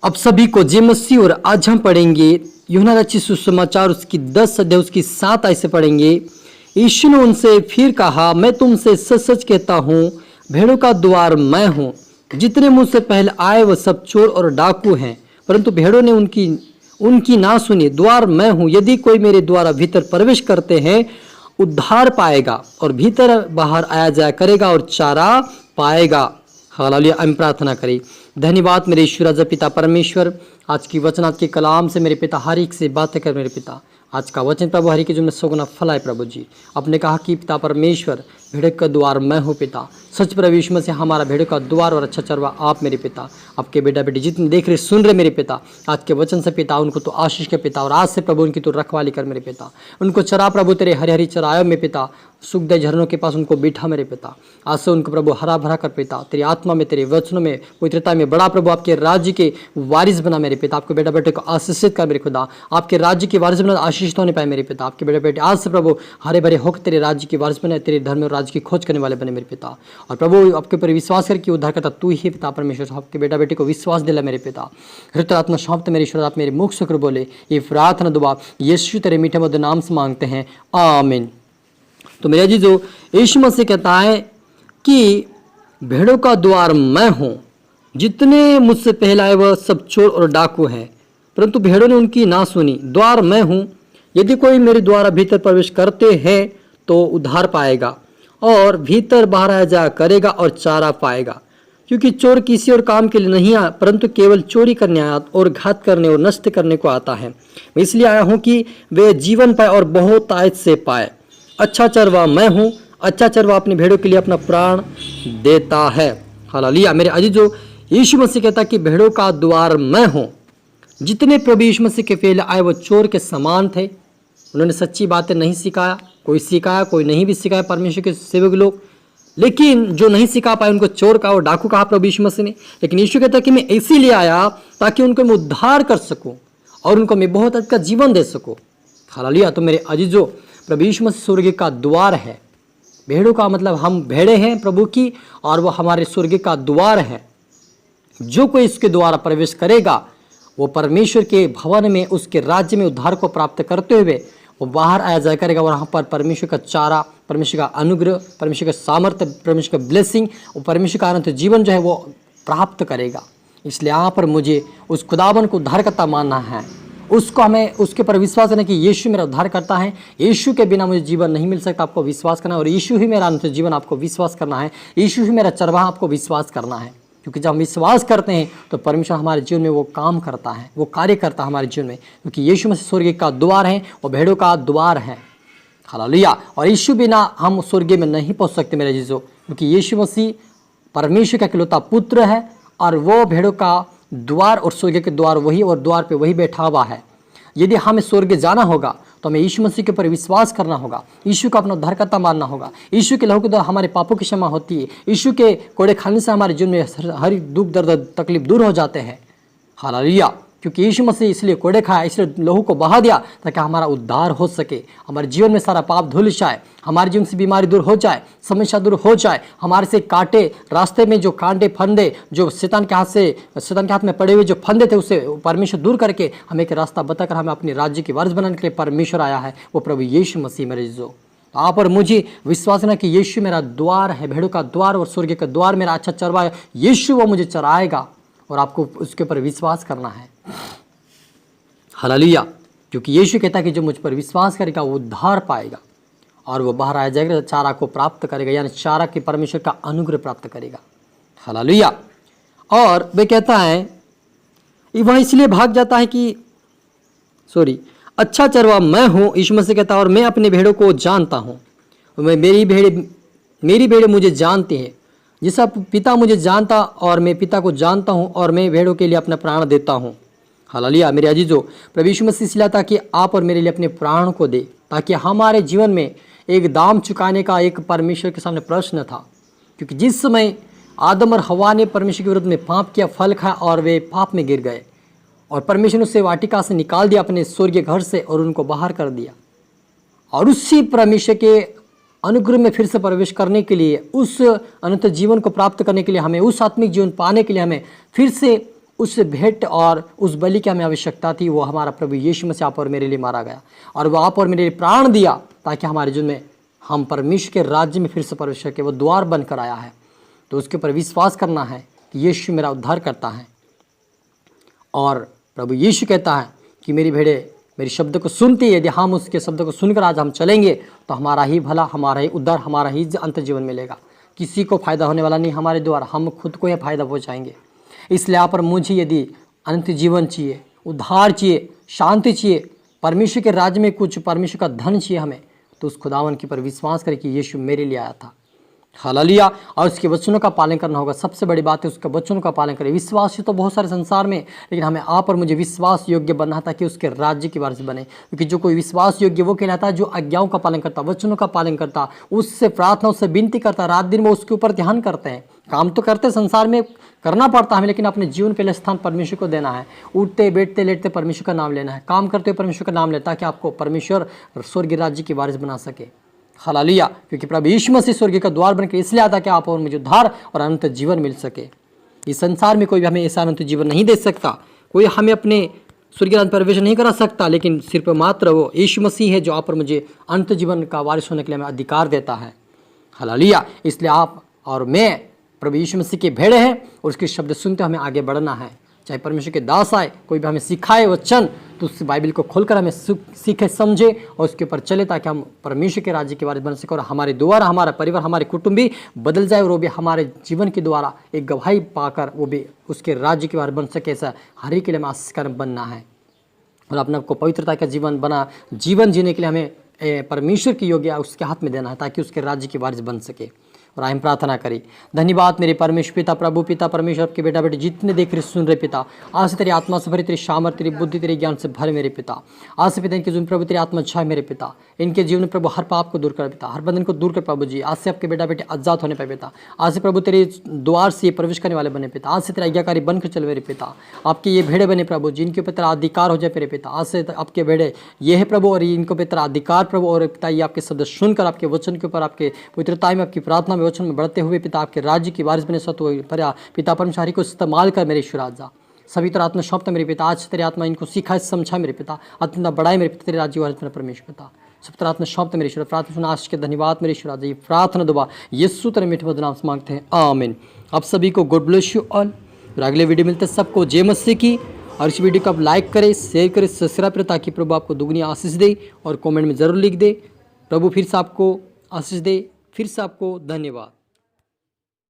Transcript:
अब सभी को जय मसीह। और आज हम पढ़ेंगे यूहन्ना रचित सुसमाचार उसकी 10 अध्याय उसकी 7 आयत से पढ़ेंगे। यीशु ने उनसे फिर कहा, मैं तुमसे सच सच कहता हूँ, भेड़ों का द्वार मैं हूँ। जितने मुझसे पहले आए वह सब चोर और डाकू हैं, परंतु भेड़ों ने उनकी ना सुनी। द्वार मैं हूँ, यदि कोई मेरे द्वारा भीतर प्रवेश करते हैं उद्धार पाएगा और भीतर बाहर आया जाया करेगा और चारा पाएगा। हालेलुया। हम प्रार्थना करें। धन्यवाद मेरे ईश्वर राजा पिता परमेश्वर, आज की वचन आपके कलाम से मेरे पिता हर एक से बातें कर मेरे पिता। आज का वचन प्रभु हरि के जो में सौगुना फल है प्रभु जी। आपने कहा कि पिता परमेश्वर भेड़ का द्वार मैं हूँ पिता। सच प्रभु यीशु मसीह हमारा भेड़ का द्वार और अच्छा चरवा आप मेरे पिता। आपके बेटा बेटी जितने देख रहे सुन रहे मेरे पिता, आज के वचन से पिता उनको तो आशीष के पिता, और आज से प्रभु उनकी तो रखवाली कर मेरे पिता। उनको चरा प्रभु तेरे हरी हरी चरायों में पिता, सुखदायी झरनों के पास उनको बिठा मेरे पिता। आज से उनको प्रभु हरा भरा कर पिता, तेरी आत्मा में तेरे वचनों में पवित्रता में बड़ा प्रभु आपके राज्य के वारिस बना मेरे पिता। आपके बेटा बेटे को आशीषित कर मेरे खुदा, आपके राज्य के वारिस बना, आशीष होने पाए मेरे पिता। आपके बेटा बेटे आज से प्रभु हरे भरे होकर तेरे राज्य के वारिस बने, तेरे धर्म और राज्य की खोज करने वाले बने मेरे पिता। और प्रभु आपके ऊपर विश्वास करके उद्धार करता तू ही पिता परमेश्वर। आपके बेटा बेटे को विश्वास दिला मेरे पिता। हृदय आत्मा शब्द मेरे ईश्वर आप मेरे मुख से कर बोले, ये प्रार्थना दुआ यीशु तेरे मीठे मधुर नाम से मांगते हैं, आमीन। तो मेरे जी जो यीशु मसीह कहता है कि भेड़ों का द्वार मैं हूँ, जितने मुझसे पहले आए वह सब चोर और डाकू हैं, परंतु भेड़ों ने उनकी ना सुनी। द्वार मैं हूँ, यदि कोई मेरे द्वारा भीतर प्रवेश करते हैं तो उद्धार पाएगा और भीतर बाहर आया जा करेगा और चारा पाएगा। क्योंकि चोर किसी और काम के लिए नहीं आया, परंतु केवल चोरी करने आया और घात करने और नष्ट करने को आता है। मैं इसलिए आया हूँ कि वे जीवन पाए और बहुत आयत से पाए। अच्छा चरवा मैं हूँ, अच्छा चरवा अपनी भेड़ों के लिए अपना प्राण देता है। हालेलुया। मेरे अजीजों, यीशु मसीह कहता कि भेड़ों का द्वार मैं हूँ। जितने प्रभु यीशु मसीह के पहले आए वो चोर के समान थे। उन्होंने सच्ची बातें नहीं सिखाया, कोई सिखाया कोई नहीं भी सिखाया, परमेश्वर के सेवक लोग। लेकिन जो नहीं सिखा पाए उनको चोर कहा और डाकू कहा प्रभु यीशु मसीह ने। लेकिन यीशु कहता कि मैं इसीलिए आया ताकि उनको मैं उद्धार कर सकूं और उनको मैं बहुत अच्छा जीवन दे सकूं। हालेलुया। तो मेरे अजीजों, प्रभु यीशु मसीह स्वर्ग का द्वार है। भेड़ों का मतलब हम भेड़े हैं प्रभु की, और वो हमारे स्वर्ग का द्वार है। जो कोई इसके द्वारा प्रवेश करेगा वो परमेश्वर के भवन में, उसके राज्य में उद्धार को प्राप्त करते हुए वो बाहर आया जाया करेगा। और वहाँ पर परमेश्वर का चारा, परमेश्वर का अनुग्रह, परमेश्वर का सामर्थ्य, परमेश्वर का ब्लेसिंग और परमेश्वर का अनंत जीवन जो है वो प्राप्त करेगा। इसलिए यहाँ पर मुझे उस खुदावन को उद्धारकर्ता मानना है, उसको हमें उसके ऊपर विश्वास करना कि यीशु मेरा उद्धार करता है। यीशु के बिना मुझे जीवन नहीं मिल सकता, आपको विश्वास करना है। और यीशु ही मेरा अनंत जीवन, आपको विश्वास करना है। यीशु ही मेरा चरवाहा, आपको विश्वास करना है। क्योंकि जब हम विश्वास करते हैं तो परमेश्वर हमारे जीवन में वो काम करता है, वो कार्य करता है हमारे जीवन में। क्योंकि यीशु मसीह स्वर्ग का द्वार है और भेड़ों का द्वार है। हालेलुया। और यीशु बिना हम स्वर्ग में नहीं पहुंच सकते मेरे जीजो, क्योंकि यीशु मसीह परमेश्वर का इकलौता पुत्र है और वो भेड़ों का द्वार और स्वर्ग के द्वार वही, और द्वार पे वही बैठा हुआ है। यदि हमें स्वर्ग जाना होगा तो हमें यीशु मसीह के ऊपर विश्वास करना होगा, यीशु को अपना उद्धारकर्ता मानना होगा। यीशु के लहू के द्वारा हमारे पापों की क्षमा होती है। यीशु के कोड़े खाने से हमारे जीवन में हर दुख दर्द तकलीफ दूर हो जाते हैं। हालेलुया। क्योंकि यीशु मसीह इसलिए कोड़े खाया, इसलिए लहू को बहा दिया ताकि हमारा उद्धार हो सके, हमारे जीवन में सारा पाप धुल जाए, हमारे जीवन से बीमारी दूर हो जाए, समस्या दूर हो जाए, हमारे से कांटे रास्ते में जो कांटे फंदे जो शैतान के हाथ में पड़े हुए जो फंदे थे उससे परमेश्वर दूर करके हमें एक रास्ता बताकर हमें अपने राज्य की वारिस बनाने के लिए परमेश्वर आया है, वो प्रभु यीशु मसीह मेरे जो। आप और मुझे विश्वास करना कि यीशु मेरा द्वार है, भेड़ों का द्वार और स्वर्ग का द्वार मेरा अच्छा चरवा है। यीशु वो मुझे चराएगा और आपको उसके ऊपर विश्वास करना है। हालेलुया। क्योंकि यीशु कहता है कि जो मुझ पर विश्वास करेगा वो उद्धार पाएगा और वो बाहर आ जाएगा, चारा को प्राप्त करेगा, यानी चारा के परमेश्वर का अनुग्रह प्राप्त करेगा। हालेलुया। और वे कहता है वह इसलिए भाग जाता है कि अच्छा चरवा मैं हूँ, यीशु मसीह कहता है, और मैं अपने भेड़ों को जानता हूँ। मेरी भेड़ें मुझे जानती हैं, जैसा पिता मुझे जानता और मैं पिता को जानता हूँ, और मैं भेड़ों के लिए अपना प्राण देता हूँ। हालेलुया। मेरे अजीजों, प्रभु यीशु मसीह इसलिए था कि आप और मेरे लिए अपने प्राण को दे, ताकि हमारे जीवन में एक दाम चुकाने का एक परमेश्वर के सामने प्रश्न था। क्योंकि जिस समय आदम और हवा ने परमेश्वर के विरुद्ध में पाप किया, फल खाया और वे पाप में गिर गए, और परमेश्वर ने उसे वाटिका से निकाल दिया अपने स्वर्गीय घर से और उनको बाहर कर दिया। और उसी परमेश्वर के अनुग्रह में फिर से प्रवेश करने के लिए, उस अनंत जीवन को प्राप्त करने के लिए, हमें उस आत्मिक जीवन पाने के लिए हमें फिर से उस भेंट और उस बलि की हमें आवश्यकता थी, वो हमारा प्रभु यीशु मसीह आप और मेरे लिए मारा गया और वो आप और मेरे लिए प्राण दिया ताकि हमारे जीवन में हम परमेश्वर के राज्य में फिर से प्रवेश करके वो द्वार बनकर आया है। तो उसके ऊपर विश्वास करना है कि यीशु मेरा उद्धार करता है और प्रभु यीशु कहता है कि मेरी भेड़ें मेरी शब्द को सुनती है। यदि हम उसके शब्द को सुनकर आज हम चलेंगे तो हमारा ही भला, हमारा ही उद्धार, हमारा ही अंत जीवन मिलेगा। किसी को फायदा होने वाला नहीं हमारे द्वारा, हम खुद को ही फायदा पहुँचाएंगे। इसलिए आप और मुझे यदि अनंत जीवन चाहिए, उद्धार चाहिए, शांति चाहिए, परमेश्वर के राज्य में कुछ परमेश्वर का धन चाहिए हमें, तो उस खुदावन के पर विश्वास करें कि यीशु मेरे लिए आया था। हालेलुया। और उसके वचनों का पालन करना होगा। सबसे बड़ी बात है उसके वचनों का पालन करें। विश्वासी तो बहुत सारे संसार में, लेकिन हमें आप और मुझे विश्वास योग्य बनना है ताकि उसके राज्य की वारिस बने। क्योंकि जो कोई विश्वास योग्य वो कहलाता है जो आज्ञाओं का पालन करता, वचनों का पालन करता, उससे प्रार्थना, उससे विनती करता, रात दिन वो उसके ऊपर ध्यान करते हैं। काम तो करते संसार में करना पड़ता है हमें, लेकिन अपने जीवन पहले स्थान परमेश्वर को देना है। उठते बैठते लेटते परमेश्वर का नाम लेना है, काम करते हुए परमेश्वर का नाम लेना, ताकि आपको परमेश्वर स्वर्गीय राज्य की वारिस बना सके। हालेलुया। क्योंकि प्रभु यीशु मसीह स्वर्ग का द्वार बनकर इसलिए आता कि आप और मुझे उद्धार और अनंत जीवन मिल सके। इस संसार में कोई भी हमें ऐसा अनंत जीवन नहीं दे सकता, कोई हमें अपने स्वर्गीय राज्य में प्रवेश नहीं करा सकता, लेकिन सिर्फ मात्र वो यीशु मसीह है जो आप और मुझे अनंत जीवन का वारिस होने के लिए हमें अधिकार देता है। हालेलुया। इसलिए आप और मैं प्रभु यीशु मसीह के भेड़े हैं और उसके शब्द सुनते हमें आगे बढ़ना है। चाहे परमेश्वर के दास आए, कोई भी हमें सिखाए वचन, तो उस बाइबल को खोलकर हमें सीखे समझे और उसके ऊपर चले, ताकि हम परमेश्वर के राज्य के बारे में बन सकें और हमारे द्वारा हमारा परिवार, हमारे कुटुंब भी बदल जाए और वो भी हमारे जीवन के द्वारा एक गवाही पाकर वो भी उसके राज्य के बारे में बन सके। ऐसा हर एक के लिए हमें आशीष बनना है और अपने को पवित्रता का जीवन जीने के लिए हमें परमेश्वर की योग्य उसके हाथ में देना है, ताकि उसके राज्य की वारिस बन सके। और हम प्रार्थना करें। धन्यवाद मेरे परमेश्वर पिता, प्रभु पिता परमेश्वर, आपके बेटा बेटे जितने देख रहे सुन रहे पिता, आज से तेरी आत्मा से भरे, तेरी सामर्थ, तेरी बुद्धि, तेरे ज्ञान से भरे मेरे पिता। आज से पिता इनके जीवन प्रभु तेरी आत्मा छाए मेरे पिता, इनके जीवन में प्रभु हर पाप को दूर कर पिता, हर बंधन को दूर कर प्रभु जी। आज से आपके बेटा बेटे आजाद होने पाए पिता, आज से प्रभु तेरे द्वार से प्रवेश करने वाले बने पिता, आज से तेरा आज्ञाकारी बनकर चले मेरे पिता। आपके ये भेड़े बने प्रभु जिनके ऊपर तेरा अधिकार हो जाए मेरे पिता। आज से आपके भेड़े ये है प्रभु और इनको पे तेरा अधिकार प्रभु, और पिता ये आपके शब्द सुनकर आपके वचन के ऊपर आपके पवित्रता में आपकी प्रार्थना में वचन में बढ़ते हुए पिता आपके राज्य की वारिस बने पिता परमेश्वरी को इस्तेमाल कर मेरे ईश्वर आजा। सभी तरह आत्मा सौंपता मेरे पिता, आज तेरी आत्मा इनको सिखाए समझा मेरे पिता, आत्मा बढ़ाए मेरे पिता, तेरे राज्य वारिस बने परमेश्वर पिता। सब तरह आत्मा सौंपता मेरे ईश्वर। प्रार्थना सुना आज के धन्यवाद मेरे ईश्वर आजा। ये प्रार्थना दुआ यीशु तेरे मीठे मधुर नाम से मांगते हैं, आमीन। आप सभी को गॉड ब्लेस यू ऑल। अगले वीडियो मिलते सबको जय मसीह की। और इस वीडियो को आप लाइक करें, शेयर करें, सब्सक्राइब करें, ताकि प्रभु आपको दुगनी आशीष दे। और कमेंट में ज़रूर लिख दे, प्रभु फिर से आपको आशीष दे। फिर से आपको धन्यवाद।